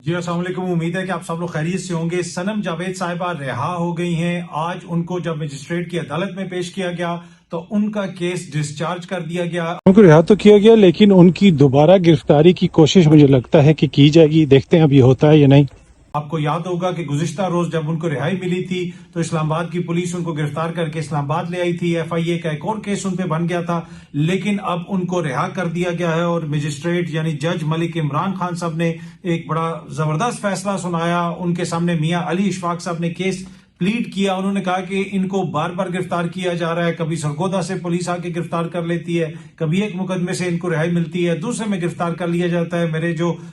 جی السلام علیکم، امید ہے کہ آپ سب لوگ خیریت سے ہوں گے۔ سنم جاوید صاحبہ رہا ہو گئی ہیں۔ آج ان کو جب مجسٹریٹ کی عدالت میں پیش کیا گیا تو ان کا کیس ڈسچارج کر دیا گیا۔ ان کو رہا تو کیا گیا، لیکن ان کی دوبارہ گرفتاری کی کوشش مجھے لگتا ہے کہ کی جائے گی۔ دیکھتے ہیں اب یہ ہوتا ہے یا نہیں۔ آپ کو یاد ہوگا کہ گزشتہ روز جب ان کو رہائی ملی تھی تو اسلام آباد کی پولیس ان کو گرفتار کر کے اسلام آباد لے آئی تھی۔ FIA کا ایک اور کیس ان پہ بن گیا تھا، لیکن اب ان کو رہا کر دیا گیا ہے اور مجسٹریٹ یعنی جج ملک عمران خان صاحب نے ایک بڑا زبردست فیصلہ سنایا۔ ان کے سامنے میاں علی اشفاق صاحب نے کیس پلیڈ کیا۔ انہوں نے کہا کہ ان کو بار بار گرفتار کیا جا رہا ہے، کبھی سرگودا سے پولیس آ کے گرفتار کر لیتی ہے، کبھی ایک مقدمے سے ان کو رہائی ملتی ہے، دوسرے میں گرفتار کر لیا جاتا ہے،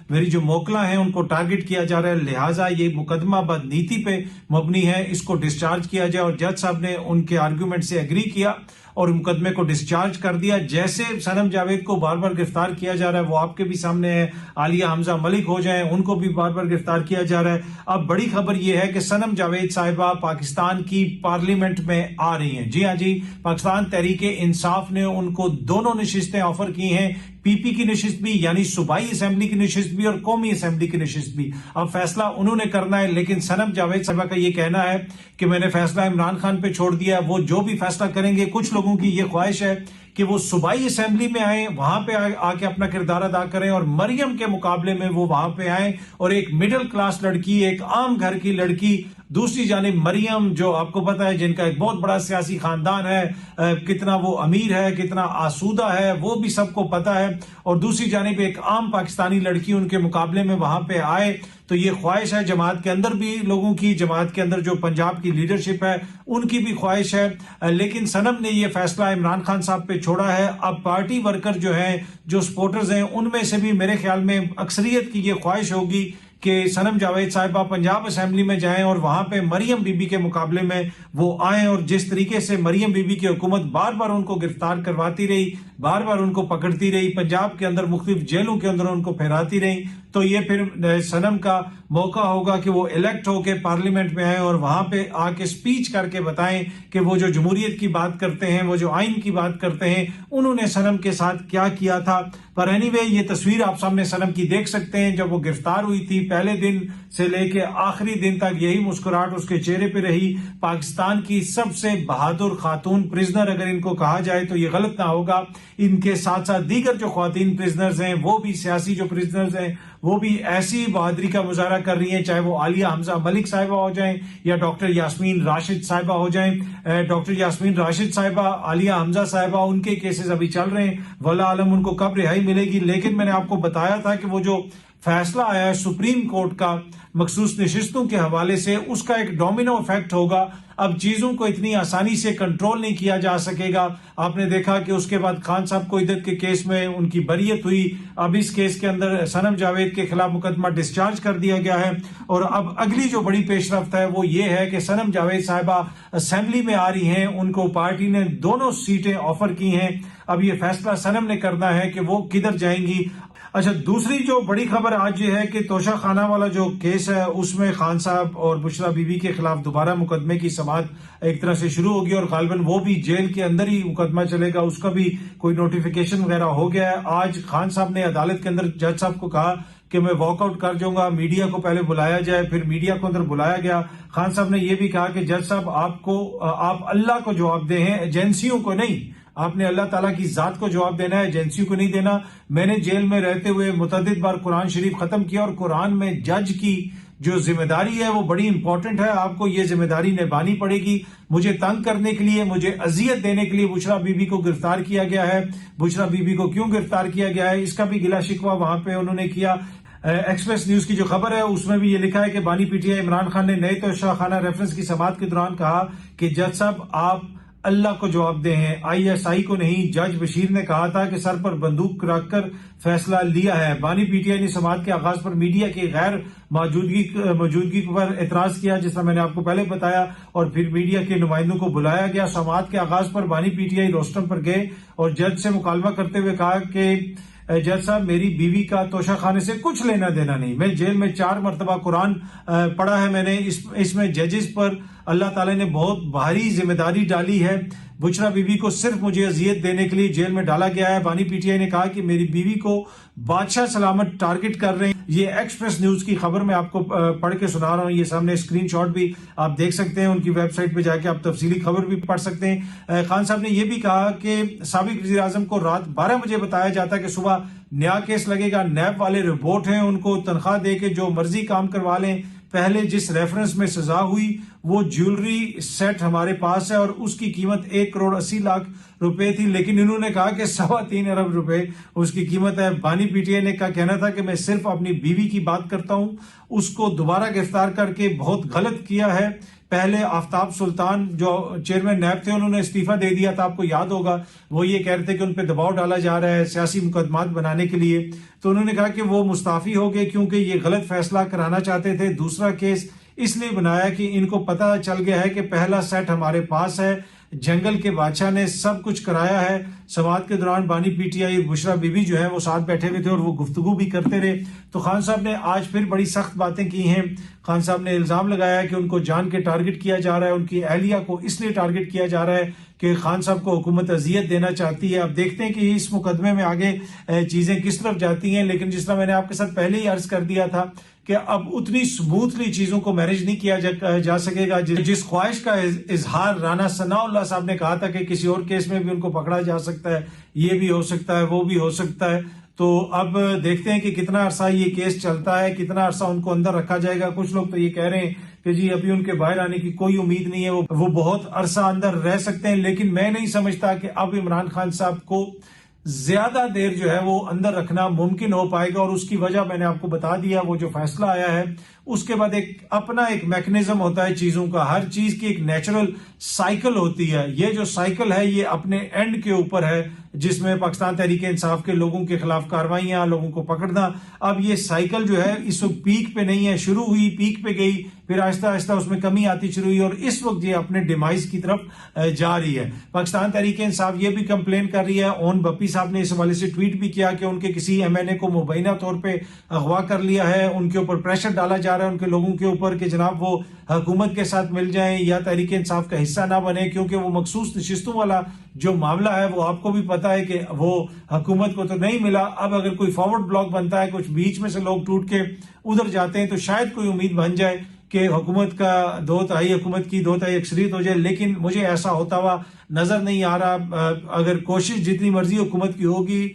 میری جو موکلاں ہیں ان کو ٹارگٹ کیا جا رہا ہے، لہٰذا یہ مقدمہ بدنیتی پہ مبنی ہے، اس کو ڈسچارج کیا جائے۔ اور جج صاحب نے ان کے آرگیومنٹ سے ایگری کیا اور مقدمے کو ڈسچارج کر دیا۔ جیسے سنم جاوید کو بار بار گرفتار کیا جا رہا ہے، وہ آپ کے بھی سامنے ہے، عالیہ حمزہ ملک ہو جائیں، ان کو بھی بار بار گرفتار کیا جا رہا ہے۔ اب بڑی خبر یہ ہے کہ سنم جاوید صاحبہ پاکستان کی پارلیمنٹ میں آ رہی ہیں۔ جی ہاں جی، پاکستان تحریک انصاف نے ان کو دونوں نشستیں آفر کی ہیں، PP کی نشست بھی یعنی صوبائی اسمبلی کی نشست بھی اور قومی اسمبلی کی نشست بھی۔ اب فیصلہ انہوں نے کرنا ہے، لیکن سنم جاوید صاحبہ کا یہ کہنا ہے کہ میں نے فیصلہ عمران خان پہ چھوڑ دیا ہے، وہ جو بھی فیصلہ کریں گے۔ کچھ لوگوں کی یہ خواہش ہے کہ وہ صوبائی اسمبلی میں آئیں، وہاں پہ آ کے اپنا کردار ادا کریں اور مریم کے مقابلے میں وہ وہاں پہ آئیں اور ایک مڈل کلاس لڑکی، ایک عام گھر کی لڑکی، دوسری جانب مریم جو آپ کو پتا ہے جن کا ایک بہت بڑا سیاسی خاندان ہے، کتنا وہ امیر ہے، کتنا آسودہ ہے، وہ بھی سب کو پتا ہے، اور دوسری جانب ایک عام پاکستانی لڑکی ان کے مقابلے میں وہاں پہ آئے۔ تو یہ خواہش ہے جماعت کے اندر بھی لوگوں کی، جماعت کے اندر جو پنجاب کی لیڈرشپ ہے ان کی بھی خواہش ہے، لیکن سنم نے یہ فیصلہ عمران خان صاحب پہ چھوڑا ہے۔ اب پارٹی ورکر جو ہیں، جو سپورٹرز ہیں، ان میں سے بھی میرے خیال میں اکثریت کی یہ خواہش ہوگی کہ سنم جاوید صاحبہ پنجاب اسمبلی میں جائیں اور وہاں پہ مریم بی بی کے مقابلے میں وہ آئیں، اور جس طریقے سے مریم بی بی کی حکومت بار بار ان کو گرفتار کرواتی رہی، بار بار ان کو پکڑتی رہی، پنجاب کے اندر مختلف جیلوں کے اندر ان کو پھیراتی رہی، تو یہ پھر سنم کا موقع ہوگا کہ وہ الیکٹ ہو کے پارلیمنٹ میں آئیں اور وہاں پہ آ کے سپیچ کر کے بتائیں کہ وہ جو جمہوریت کی بات کرتے ہیں، وہ جو آئین کی بات کرتے ہیں، انہوں نے سنم کے ساتھ کیا کیا تھا۔ پر اینی وے یہ تصویر آپ سامنے سنم کی دیکھ سکتے ہیں، جب وہ گرفتار ہوئی تھی پہلے دن سے لے کے آخری دن تک یہی مسکراہٹ اس کے چہرے پہ رہی۔ پاکستان کی سب سے بہادر خاتون پرزنر اگر ان کو کہا جائے تو یہ غلط نہ ہوگا۔ ان کے ساتھ ساتھ دیگر جو خواتین پرزنرز ہیں، وہ بھی سیاسی جو پرزنرز ہیں، وہ بھی ایسی بہادری کا مظاہرہ کر رہی ہیں، چاہے وہ عالیہ حمزہ ملک صاحبہ ہو جائیں یا ڈاکٹر یاسمین راشد صاحبہ ہو جائیں۔ ڈاکٹر یاسمین راشد صاحبہ، عالیہ حمزہ صاحبہ، ان کے کیسز ابھی چل رہے ہیں، واللہ عالم ان کو کب رہائی ملے گی۔ لیکن میں نے آپ کو بتایا تھا کہ وہ جو فیصلہ آیا ہے سپریم کورٹ کا مخصوص نشستوں کے حوالے سے، اس کا ایک ڈومینو ایفیکٹ ہوگا۔ اب چیزوں کو اتنی آسانی سے کنٹرول نہیں کیا جا سکے گا۔ آپ نے دیکھا کہ اس کے بعد خان صاحب کو عدت کے کیس میں ان کی بریت ہوئی، اب اس کیس کے اندر سنم جاوید کے خلاف مقدمہ ڈسچارج کر دیا گیا ہے، اور اب اگلی جو بڑی پیش رفت ہے وہ یہ ہے کہ سنم جاوید صاحبہ اسمبلی میں آ رہی ہیں، ان کو پارٹی نے دونوں سیٹیں آفر کی ہیں۔ اب یہ فیصلہ سنم نے کرنا ہے کہ وہ کدھر جائیں گی۔ اچھا، دوسری جو بڑی خبر آج یہ ہے کہ توشہ خانہ والا جو کیس ہے اس میں خان صاحب اور بشرا بی بی کے خلاف دوبارہ مقدمے کی سماعت ایک طرح سے شروع ہوگی، اور غالباً وہ بھی جیل کے اندر ہی مقدمہ چلے گا، اس کا بھی کوئی نوٹیفیکیشن وغیرہ ہو گیا ہے۔ آج خان صاحب نے عدالت کے اندر جج صاحب کو کہا کہ میں واک آؤٹ کر جاؤں گا، میڈیا کو پہلے بلایا جائے، پھر میڈیا کو اندر بلایا گیا۔ خان صاحب نے یہ بھی کہا کہ جج صاحب آپ اللہ کو جواب دیں ہیں، ایجنسیوں کو نہیں، آپ نے اللہ تعالیٰ کی ذات کو جواب دینا ہے، ایجنسیوں کو نہیں دینا۔ میں نے جیل میں رہتے ہوئے متعدد بار قرآن شریف ختم کیا، اور قرآن میں جج کی جو ذمہ داری ہے وہ بڑی امپورٹنٹ ہے، آپ کو یہ ذمہ داری نبھانی پڑے گی۔ مجھے تنگ کرنے کے لیے، مجھے اذیت دینے کے لیے بشرا بی بی کو گرفتار کیا گیا ہے۔ بشرا بی بی کو کیوں گرفتار کیا گیا ہے، اس کا بھی گلا شکوہ وہاں پہ انہوں نے کیا۔ ایکسپریس نیوز کی جو خبر ہے اس میں بھی یہ لکھا ہے کہ بانی PTI عمران خان نے نئے توشہ خانہ ریفرنس کی سماعت کے دوران کہا کہ جج صاحب آپ اللہ کو جواب دیں ہیں، ISI کو نہیں۔ جج بشیر نے کہا تھا کہ سر پر بندوق رکھ کر فیصلہ لیا ہے۔ بانی PTI نے سماعت کے آغاز پر میڈیا کی غیر موجودگی پر اعتراض کیا، جس طرح میں نے آپ کو پہلے بتایا، اور پھر میڈیا کے نمائندوں کو بلایا گیا۔ سماعت کے آغاز پر بانی PTI روسٹرم پر گئے اور جج سے مکالمہ کرتے ہوئے کہا کہ جج صاحب میری بیوی کا توشہ خانے سے کچھ لینا دینا نہیں، میں جیل میں 4 مرتبہ قرآن پڑھا ہے میں نے، اس میں ججز پر اللہ تعالیٰ نے بہت بھاری ذمہ داری ڈالی ہے. بشرا بی بی کو صرف مجھے اذیت دینے کے لیے جیل میں ڈالا گیا ہے. بانی پی ٹی آئی نے کہا کہ میری بیوی کو بادشاہ سلامت ٹارگٹ کر رہے ہیں. یہ ایکسپریس نیوز کی خبر میں آپ کو پڑھ کے سنا رہا ہوں. یہ سامنے اسکرین شاٹ بھی آپ دیکھ سکتے ہیں, ان کی ویب سائٹ پہ جا کے آپ تفصیلی خبر بھی پڑھ سکتے ہیں. خان صاحب نے یہ بھی کہا کہ سابق وزیر اعظم کو رات 12 بجے بتایا جاتا کہ صبح نیا کیس لگے گا. نیب والے رپورٹ ہیں, ان کو تنخواہ دے کے جو مرضی کام کروا لیں. پہلے جس ریفرنس میں سزا ہوئی وہ جیولری سیٹ ہمارے پاس ہے اور اس کی قیمت 1,80,00,000 روپے تھی, لیکن انہوں نے کہا کہ 3.25 ارب روپے اس کی قیمت ہے. بانی پی ٹی آئی نے کہنا تھا کہ میں صرف اپنی بیوی کی بات کرتا ہوں, اس کو دوبارہ گرفتار کر کے بہت غلط کیا ہے. پہلے آفتاب سلطان جو چیئرمین نیب تھے انہوں نے استعفیٰ دے دیا تھا, آپ کو یاد ہوگا. وہ یہ کہہ رہے تھے کہ ان پہ دباؤ ڈالا جا رہا ہے سیاسی مقدمات بنانے کے لیے, تو انہوں نے کہا کہ وہ مستعفی ہو گئے کیونکہ یہ غلط فیصلہ کرانا چاہتے تھے. دوسرا کیس اس لیے بنایا کہ ان کو پتہ چل گیا ہے کہ پہلا سیٹ ہمارے پاس ہے, جنگل کے بادشاہ نے سب کچھ کرایا ہے. سماعت کے دوران بانی P T I Bushra be be جو ہے وہ ساتھ بیٹھے ہوئے تھے اور وہ گفتگو بھی کرتے رہے. تو خان صاحب نے آج پھر بڑی سخت باتیں کی ہیں. خان صاحب نے الزام لگایا کہ ان کو جان کے ٹارگٹ کیا جا رہا ہے, ان کی اہلیہ کو اس لیے ٹارگٹ کیا جا رہا ہے کہ خان صاحب کو حکومت اذیت دینا چاہتی ہے. اب دیکھتے ہیں کہ اس مقدمے میں آگے چیزیں کس طرف جاتی ہیں, لیکن جس طرح میں نے آپ کے ساتھ پہلے ہی عرض کر دیا تھا کہ اب اتنی سموتھلی چیزوں کو مینج نہیں کیا جا سکے گا. جس خواہش کا اظہار رانا ثناء اللہ صاحب نے کہا تھا کہ کسی اور کیس میں بھی ان کو پکڑا جا سکتا ہے, یہ بھی ہو سکتا ہے, وہ بھی ہو سکتا ہے, تو اب دیکھتے ہیں کہ کتنا عرصہ یہ کیس چلتا ہے, کتنا عرصہ ان کو اندر رکھا جائے گا. کچھ لوگ تو یہ کہہ رہے ہیں کہ جی ابھی ان کے باہر آنے کی کوئی امید نہیں ہے, وہ بہت عرصہ اندر رہ سکتے ہیں. لیکن میں نہیں سمجھتا کہ اب عمران خان صاحب کو زیادہ دیر جو ہے وہ اندر رکھنا ممکن ہو پائے گا, اور اس کی وجہ میں نے آپ کو بتا دیا. وہ جو فیصلہ آیا ہے اس کے بعد اپنا ایک میکنزم ہوتا ہے چیزوں کا, ہر چیز کی ایک نیچرل سائیکل ہوتی ہے. یہ جو سائیکل ہے یہ اپنے اینڈ کے اوپر ہے, جس میں پاکستان تحریک انصاف کے لوگوں کے خلاف کاروائیاں, لوگوں کو پکڑنا. اب یہ سائیکل جو ہے اس وقت پیک پہ نہیں ہے, شروع ہوئی پیک پہ گئی, پھر آہستہ آہستہ اس میں کمی آتی شروع ہوئی, اور اس وقت یہ اپنے ڈیمائز کی طرف جا رہی ہے. پاکستان تحریک انصاف یہ بھی کمپلین کر رہی ہے. اون بپی صاحب نے اس حوالے سے ٹویٹ بھی کیا کہ ان کے کسی ایم این اے کو مبینہ طور پہ اغوا کر لیا ہے, ان کے اوپر پریشر ڈالا جا رہا ہے ان کے لوگوں کے اوپر کہ جناب وہ حکومت کے ساتھ مل جائیں یا تحریک انصاف کا حصہ نہ بنے, کیونکہ وہ مخصوص نشستوں والا جو معاملہ ہے وہ آپ کو بھی پتا ہے کہ وہ حکومت کو تو نہیں ملا. اب اگر کوئی فارورڈ بلاک بنتا ہے, کچھ بیچ میں سے لوگ ٹوٹ کے ادھر جاتے ہیں, تو شاید کوئی امید بن جائے کہ حکومت کا 2/3 حکومت کی 2/3 اکثریت ہو جائے. لیکن مجھے ایسا ہوتا ہوا نظر نہیں آ رہا. اگر کوشش جتنی مرضی حکومت کی ہوگی,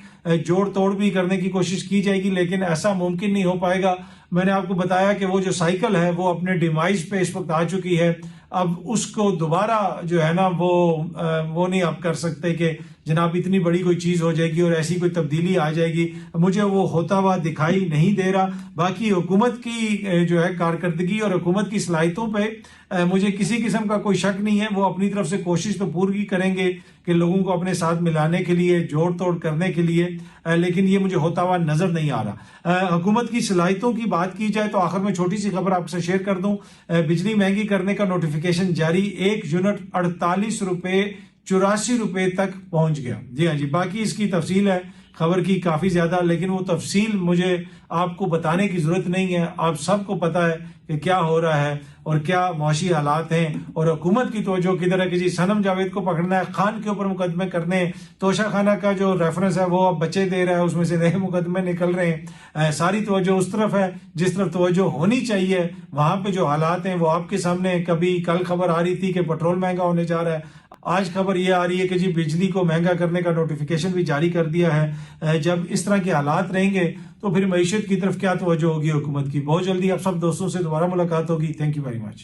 جوڑ توڑ بھی کرنے کی کوشش کی جائے گی, لیکن ایسا ممکن نہیں ہو پائے گا. میں نے آپ کو بتایا کہ وہ جو سائیکل ہے وہ اپنے ڈیمائز پہ اس وقت آ چکی ہے. اب اس کو دوبارہ جو ہے نا وہ نہیں آپ کر سکتے کہ جناب اتنی بڑی کوئی چیز ہو جائے گی اور ایسی کوئی تبدیلی آ جائے گی. مجھے وہ ہوتا ہوا دکھائی نہیں دے رہا. باقی حکومت کی جو ہے کارکردگی اور حکومت کی صلاحیتوں پہ مجھے کسی قسم کا کوئی شک نہیں ہے. وہ اپنی طرف سے کوشش تو پوری کریں گے کہ لوگوں کو اپنے ساتھ ملانے کے لیے, جوڑ توڑ کرنے کے لیے, لیکن یہ مجھے ہوتا ہوا نظر نہیں آ رہا. حکومت کی صلاحیتوں کی بات کی جائے تو آخر میں چھوٹی سی خبر آپ سے شیئر کر دوں. بجلی مہنگی کرنے کا نوٹیفیکیشن جاری, 1 یونٹ 48 روپے 84 روپے تک پہنچ گیا. جی ہاں جی, باقی اس کی تفصیل ہے خبر کی کافی زیادہ, لیکن وہ تفصیل مجھے آپ کو بتانے کی ضرورت نہیں ہے. آپ سب کو پتا ہے کہ کیا ہو رہا ہے اور کیا معاشی حالات ہیں, اور حکومت کی توجہ کدھر ہے کہ جی صنم جاوید کو پکڑنا ہے, خان کے اوپر مقدمے کرنے ہیں. توشہ خانہ کا جو ریفرنس ہے وہ اب بچے دے رہا ہے, اس میں سے نئے مقدمے نکل رہے ہیں. ساری توجہ اس طرف ہے جس طرف توجہ ہونی چاہیے. وہاں پہ جو حالات ہیں وہ آپ کے سامنے, کبھی کل خبر آ رہی تھی کہ پیٹرول مہنگا ہونے جا رہا ہے, آج خبر یہ آ رہی ہے کہ جی بجلی کو مہنگا کرنے کا نوٹیفیکیشن بھی جاری کر دیا ہے. جب اس طرح کے حالات رہیں گے تو پھر معیشت کی طرف کیا توجہ ہوگی حکومت کی. بہت جلدی آپ سب دوستوں سے دوبارہ ملاقات ہوگی. Thank you very much.